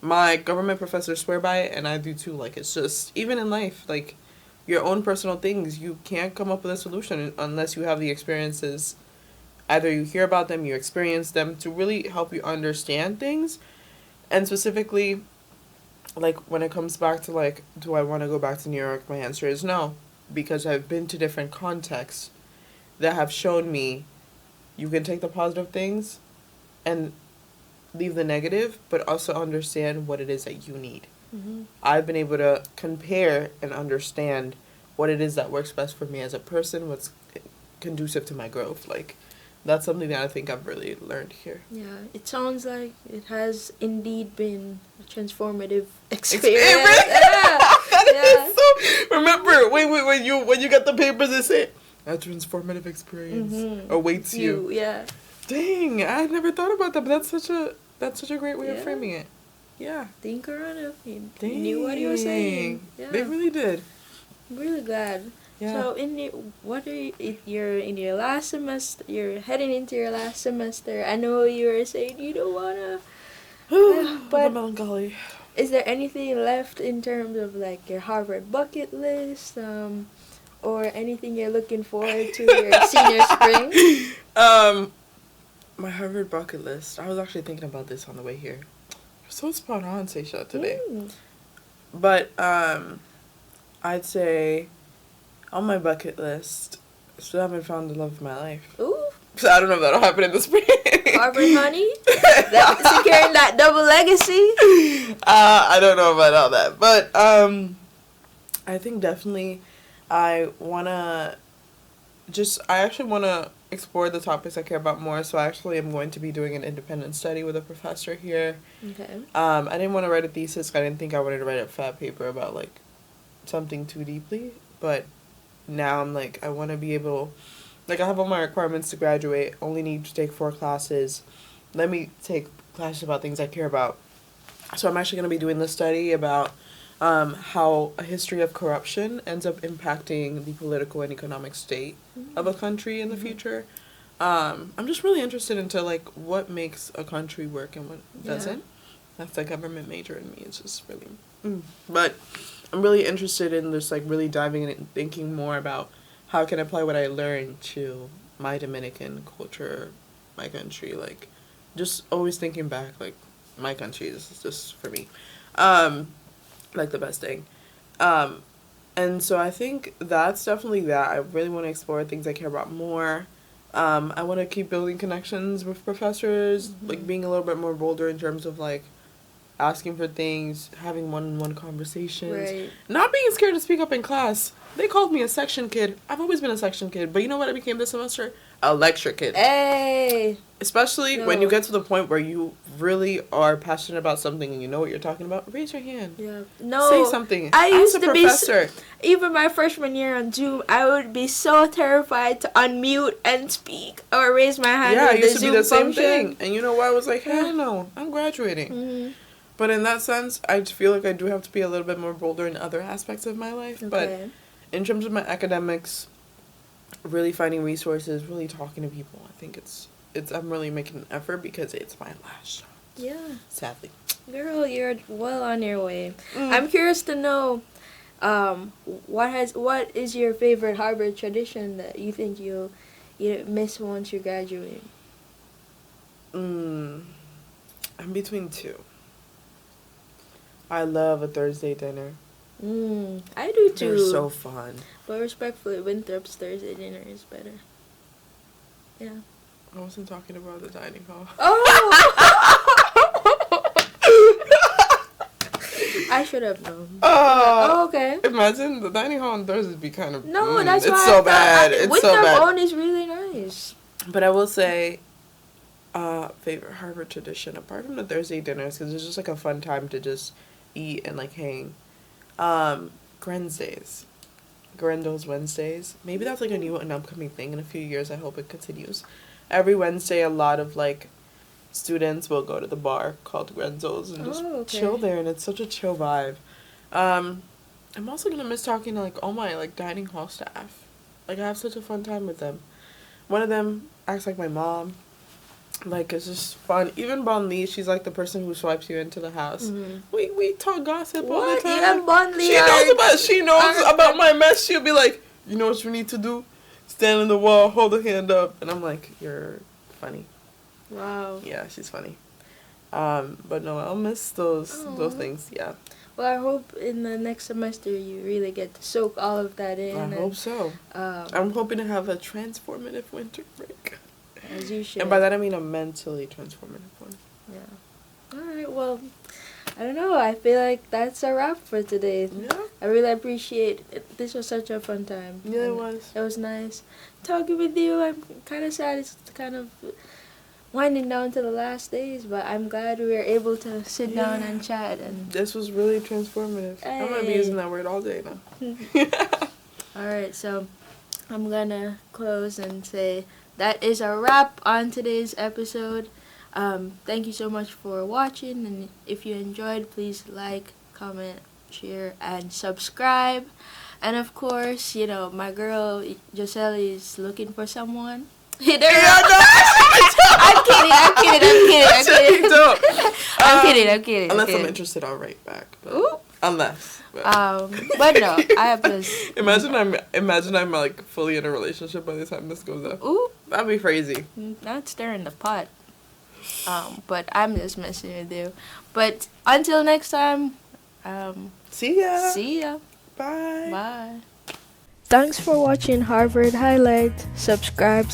My government professors swear by it, and I do too. Like, it's just, even in life, like, your own personal things, you can't come up with a solution unless you have the experiences. Either you hear about them, you experience them, to really help you understand things. And specifically, like, when it comes back to, like, do I want to go back to New York? My answer is no, because I've been to different contexts that have shown me you can take the positive things and leave the negative, but also understand what it is that you need. Mm-hmm. I've been able to compare and understand what it is that works best for me as a person, what's conducive to my growth. Like, that's something that I think I've really learned here. Yeah, it sounds like it has indeed been a transformative experience. Yeah. So, remember, when you get the papers, they say a transformative experience awaits you. Yeah. Dang, I never thought about that, but that's such a great way of framing it. Yeah. Think around it. You knew what you were saying. Yeah. They really did. I'm really glad. Yeah. So you're in your last semester, you're heading into your last semester. I know you were saying you don't wanna but melancholy. Is there anything left in terms of, like, your Harvard bucket list? Or anything you're looking forward to your senior spring? My Harvard bucket list. I was actually thinking about this on the way here. You're so spot on, Seisha, today. But I'd say on my bucket list, I still haven't found the love of my life. Ooh. So I don't know if that'll happen in the spring. Harvard honey? Securing that double legacy? I don't know about all that. But I think definitely I actually want to explore the topics I care about more. So I actually am going to be doing an independent study with a professor here. Okay. I didn't want to write a thesis. I didn't think I wanted to write a fat paper about, like, something too deeply. But now I'm like, I want to be able, like, I have all my requirements to graduate, only need to take 4 classes. Let me take classes about things I care about. So I'm actually going to be doing this study about how a history of corruption ends up impacting the political and economic state of a country in the future. I'm just really interested into, like, what makes a country work and what doesn't. That's the government major in me. It's just really... But I'm really interested in just, like, really diving in and thinking more about how I can apply what I learned to my Dominican culture, my country. Like, just always thinking back, like, my country is just for me. Like, the best thing. And so I think that's definitely that. I really want to explore things I care about more. I want to keep building connections with professors, like, being a little bit more bolder in terms of, like, asking for things, having one-on-one conversations, Right. not being scared to speak up in class. They called me a section kid. I've always been a section kid, but you know what I became this semester? A lecture kid. Hey. Especially when you get to the point where you really are passionate about something and you know what you're talking about, raise your hand. Yeah. No. Say something. I used Ask a to professor. Even my freshman year on Zoom, I would be so terrified to unmute and speak or raise my hand. Yeah, in it used the to be Zoom the same function. thing. And you know what? I was like, hell no, I'm graduating. Mm-hmm. But in that sense, I feel like I do have to be a little bit more bolder in other aspects of my life. Okay. But in terms of my academics, really finding resources, really talking to people, I think it's I'm really making an effort because it's my last shot. Yeah. Sadly. Girl, you're well on your way. I'm curious to know, what is your favorite Harvard tradition that you think you miss once you graduate? I'm between two. I love a Thursday dinner. I do too. They're so fun. But respectfully, Winthrop's Thursday dinner is better. Yeah. I wasn't talking about the dining hall. Oh! I should have known. Okay. Imagine the dining hall on Thursdays be kind of... No, that's why it's so bad. It's so Winthrop bad. own is really nice. But I will say, favorite Harvard tradition, apart from the Thursday dinners, because it's just like a fun time to just eat and like hang. Grendays. Grendo's Wednesdays. Maybe that's like a new and upcoming thing in a few years. I hope it continues. Every Wednesday, a lot of like students will go to the bar called Grenzo's and just chill there, and it's such a chill vibe. I'm also gonna miss talking to like all my like dining hall staff. Like I have such a fun time with them. One of them acts like my mom. Like it's just fun. Even Bon Lee, she's like the person who swipes you into the house. We talk gossip all the time. Yeah, Bon Lee. She knows about my mess. She'll be like, you know what you need to do? Stand in the wall, hold a hand up, and I'm like, you're funny. Wow. Yeah, she's funny. But no, I'll miss those things. Yeah. Well, I hope in the next semester you really get to soak all of that in. I hope so. I'm hoping to have a transformative winter break. As you should. And by that I mean a mentally transformative one. Yeah. All right. Well, I don't know. I feel like that's a wrap for today. Yeah. I really appreciate it. This was such a fun time. Yeah, it was. It was nice talking with you. I'm kind of sad it's kind of winding down to the last days, but I'm glad we were able to sit down and chat. And this was really transformative. I'm gonna be using that word all day now. All right, so I'm gonna close and say that is a wrap on today's episode. Thank you so much for watching, and if you enjoyed, please like, comment, share, and subscribe. And of course, you know, my girl Yosely is looking for someone. Hit her up. I'm kidding. Unless I'm interested, I'll write back. Ooh. Unless. But no, I have this. Imagine I'm like fully in a relationship by the time this goes up. Ooh. That'd be crazy. Not stirring the pot. But I'm just messing with you. But until next time, see ya. Bye. Bye. Thanks for watching Harvard Highlight. Subscribe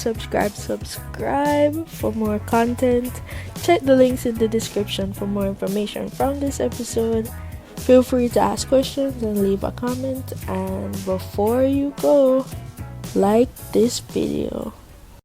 for more content. Check the links in the description for more information from this episode. Feel free to ask questions and leave a comment. And before you go, like this video.